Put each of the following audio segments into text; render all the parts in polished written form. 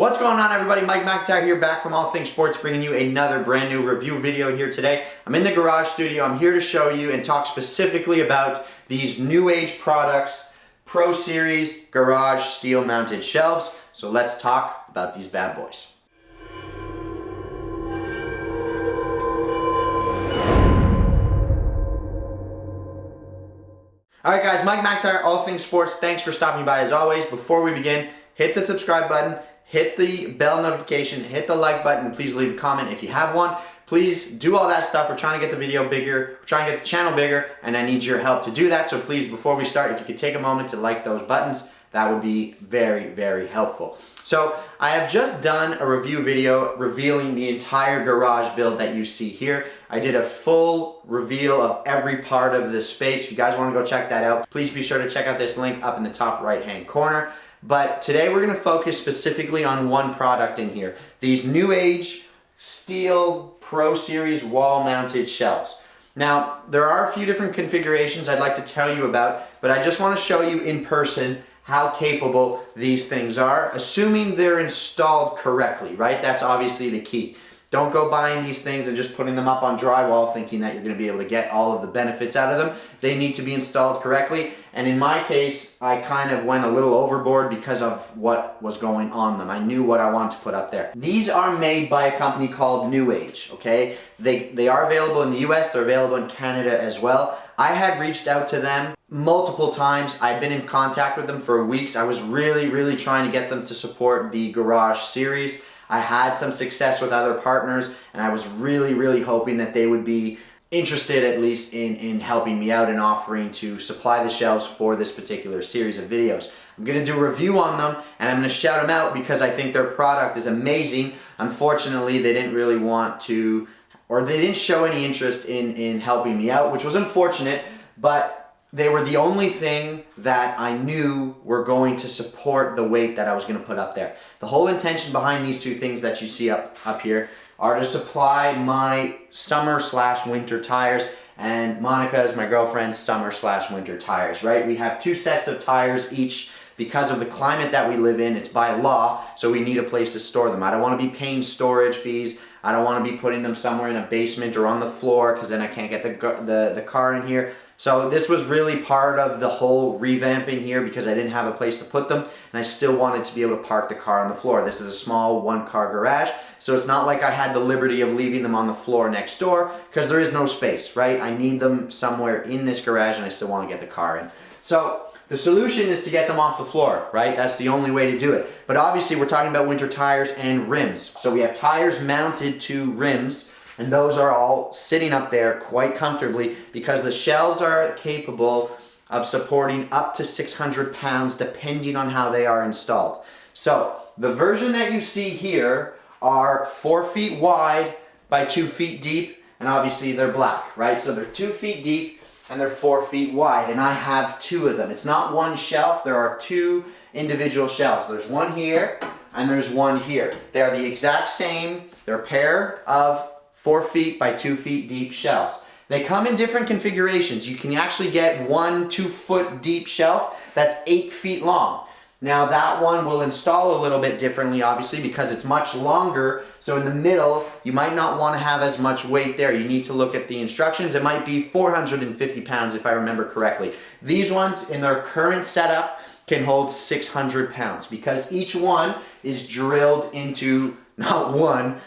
What's going on, everybody? Mike McIntyre here, back from All Things Sports, bringing you another brand new review video here today. I'm in the garage studio. I'm here to show you and talk specifically about these NewAge products, Pro Series garage steel mounted shelves. So let's talk about these bad boys. Alright guys, Mike McIntyre, All Things Sports. Thanks for stopping by as always. Before we begin, hit the subscribe button, hit the bell notification, hit the like button, and please leave a comment if you have one. Please do all that stuff. We're trying to get the video bigger, we're trying to get the channel bigger, and I need your help to do that. So please, before we start, if you could take a moment to like those buttons, that would be very, very helpful. So I have just done a review video revealing the entire garage build that you see here. I did a full reveal of every part of this space. If you guys want to go check that out, please be sure to check out this link up in the top right hand corner. But today we're going to focus specifically on one product in here. These NewAge steel Pro Series wall mounted shelves. Now, there are a few different configurations I'd like to tell you about, but I just want to show you in person how capable these things are, assuming they're installed correctly, right? That's obviously the key. Don't go buying these things and just putting them up on drywall thinking that you're going to be able to get all of the benefits out of them. They need to be installed correctly. And in my case, I kind of went a little overboard because of what was going on them. I knew what I wanted to put up there. These are made by a company called NewAge, okay? They are available in the US, they're available in Canada as well. I had reached out to them multiple times. I've been in contact with them for weeks. I was really trying to get them to support the Garage series. I had some success with other partners, and I was really hoping that they would be interested at least in helping me out and offering to supply the shelves for this particular series of videos. I'm going to do a review on them, and I'm going to shout them out because I think their product is amazing. Unfortunately, they didn't really want to, or they didn't show any interest in helping me out, which was unfortunate, but they were the only thing that I knew were going to support the weight that I was going to put up there. The whole intention behind these two things that you see up here are to supply my summer/winter tires and Monica's, my girlfriend's, summer/winter tires, right? We have two sets of tires each because of the climate that we live in. It's by law, so we need a place to store them. I don't want to be paying storage fees. I don't want to be putting them somewhere in a basement or on the floor because then I can't get the car in here. So this was really part of the whole revamping here because I didn't have a place to put them, and I still wanted to be able to park the car on the floor. This is a small one-car garage, so it's not like I had the liberty of leaving them on the floor next door because there is no space, right? I need them somewhere in this garage, and I still want to get the car in. So the solution is to get them off the floor, right? That's the only way to do it. But obviously we're talking about winter tires and rims. So we have tires mounted to rims, and those are all sitting up there quite comfortably because the shelves are capable of supporting up to 600 pounds depending on how they are installed. So the version that you see here are 4 feet wide by 2 feet deep, and obviously they're black, right? So they're 2 feet deep and they're 4 feet wide, and I have two of them. It's not one shelf, there are two individual shelves. There's one here and there's one here. They are the exact same. They're a pair of 4 feet by 2 feet deep shelves. They come in different configurations. You can actually get one 2 foot deep shelf that's 8 feet long. Now that one will install a little bit differently, obviously, because it's much longer. So in the middle, you might not want to have as much weight there. You need to look at the instructions. It might be 450 pounds if I remember correctly. These ones in their current setup can hold 600 pounds because each one is drilled into not one,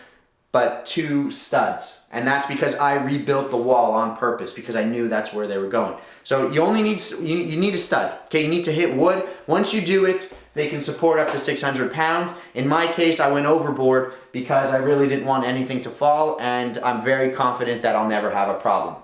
but two studs. And that's because I rebuilt the wall on purpose because I knew that's where they were going. So you only need, you need a stud, okay? You need to hit wood. Once you do it, they can support up to 600 pounds. In my case, I went overboard because I really didn't want anything to fall, and I'm very confident that I'll never have a problem.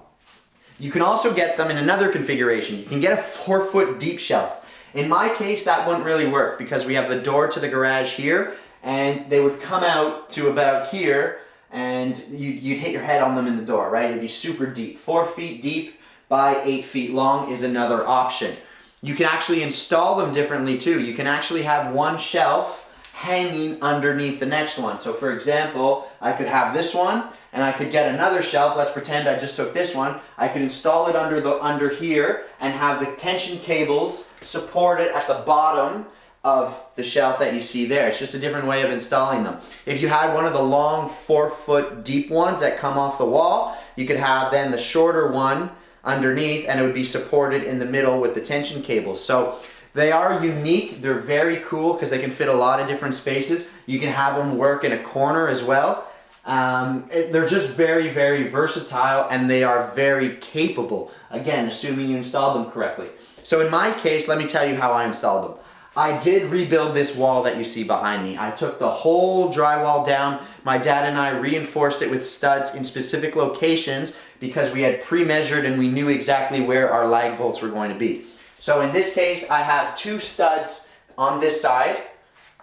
You can also get them in another configuration. You can get a 4 foot deep shelf. In my case, that wouldn't really work because we have the door to the garage here, and they would come out to about here, and you'd hit your head on them in the door, right? It'd be super deep. 4 feet deep by 8 feet long is another option. You can actually install them differently too. You can actually have one shelf hanging underneath the next one. So for example, I could have this one and I could get another shelf. Let's pretend I just took this one. I could install it under here and have the tension cables supported at the bottom of the shelf that you see there. It's just a different way of installing them. If you had one of the long 4-foot deep ones that come off the wall, you could have then the shorter one underneath, and it would be supported in the middle with the tension cables. So they are unique. They're very cool because they can fit a lot of different spaces. You can have them work in a corner as well. They're just very, very versatile, and they are very capable. Again, assuming you installed them correctly. So in my case, let me tell you how I installed them. I did rebuild this wall that you see behind me. I took the whole drywall down. My dad and I reinforced it with studs in specific locations because we had pre-measured and we knew exactly where our lag bolts were going to be. So in this case, I have 2 studs on this side.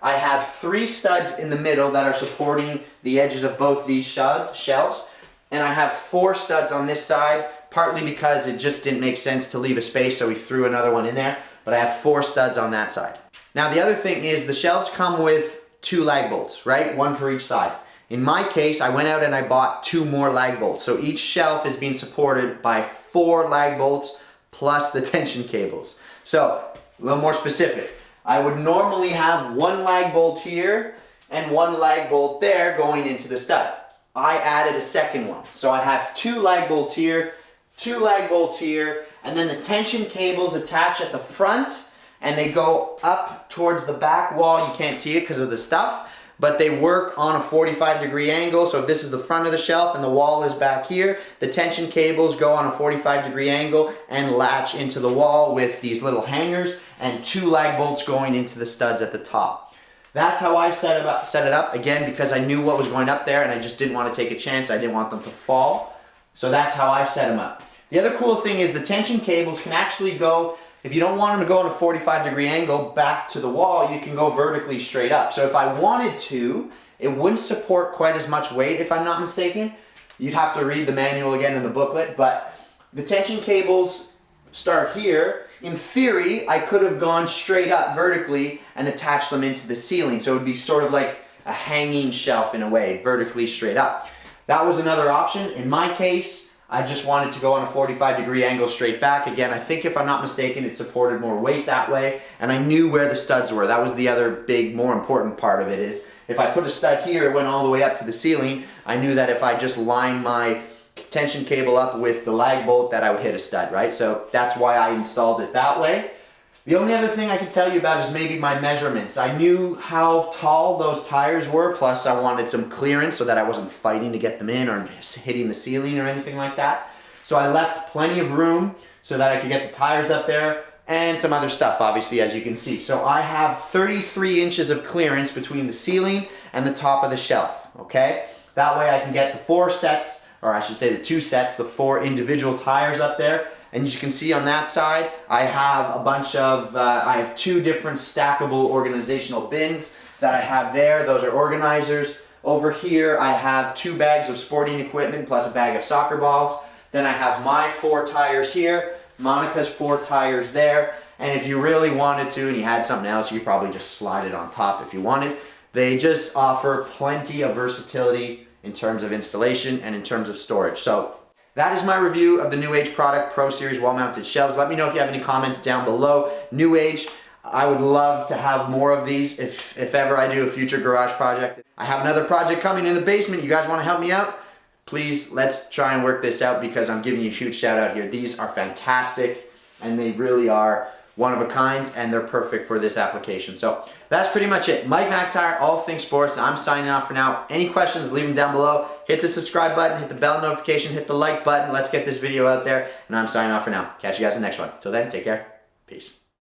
I have 3 studs in the middle that are supporting the edges of both these shelves. And I have 4 studs on this side, partly because it just didn't make sense to leave a space, so we threw another one in there. But I have 4 studs on that side. Now the other thing is the shelves come with 2 lag bolts, right? 1 for each side. In my case, I went out and I bought 2 more lag bolts. So each shelf is being supported by 4 lag bolts plus the tension cables. So a little more specific. I would normally have 1 lag bolt here and 1 lag bolt there going into the stud. I added a second one. So I have 2 lag bolts here, 2 lag bolts here, and then the tension cables attach at the front and they go up towards the back wall. You can't see it because of the stuff, but they work on a 45-degree angle. So if this is the front of the shelf and the wall is back here, the tension cables go on a 45-degree angle and latch into the wall with these little hangers and 2 lag bolts going into the studs at the top. That's how I set it up, again, because I knew what was going up there and I just didn't want to take a chance. I didn't want them to fall. So that's how I set them up. The other cool thing is the tension cables can actually go, if you don't want them to go on a 45-degree angle back to the wall, you can go vertically straight up. So if I wanted to, it wouldn't support quite as much weight, if I'm not mistaken. You'd have to read the manual again in the booklet, but the tension cables start here. In theory, I could have gone straight up vertically and attached them into the ceiling. So it would be sort of like a hanging shelf in a way, vertically straight up. That was another option. In my case, I just wanted to go on a 45-degree angle straight back. Again, I think if I'm not mistaken, it supported more weight that way, and I knew where the studs were. That was the other big, more important part of it, is if I put a stud here, it went all the way up to the ceiling. I knew that if I just lined my tension cable up with the lag bolt, that I would hit a stud, right? So that's why I installed it that way. The only other thing I could tell you about is maybe my measurements. I knew how tall those tires were, plus I wanted some clearance so that I wasn't fighting to get them in or hitting the ceiling or anything like that. So I left plenty of room so that I could get the tires up there and some other stuff, obviously, as you can see. So I have 33 inches of clearance between the ceiling and the top of the shelf, okay? That way I can get the 4 sets, or I should say the 2 sets, the 4 individual tires up there. And as you can see on that side, I have a bunch of, I have 2 different stackable organizational bins that I have there. Those are organizers. Over here, I have 2 bags of sporting equipment plus a bag of soccer balls. Then I have my 4 tires here, Monica's 4 tires there. And if you really wanted to and you had something else, you could probably just slide it on top if you wanted. They just offer plenty of versatility in terms of installation and in terms of storage. So that is my review of the NewAge product Pro Series wall-mounted shelves. Let me know if you have any comments down below. NewAge, I would love to have more of these if ever I do a future garage project. I have another project coming in the basement. You guys want to help me out? Please, let's try and work this out because I'm giving you a huge shout out here. These are fantastic and they really are one of a kind and they're perfect for this application. So that's pretty much it. Mike McIntyre, All Things Sports. I'm signing off for now. Any questions, leave them down below. Hit the subscribe button, hit the bell notification, hit the like button. Let's get this video out there. And I'm signing off for now. Catch you guys in the next one. Till then, take care. Peace.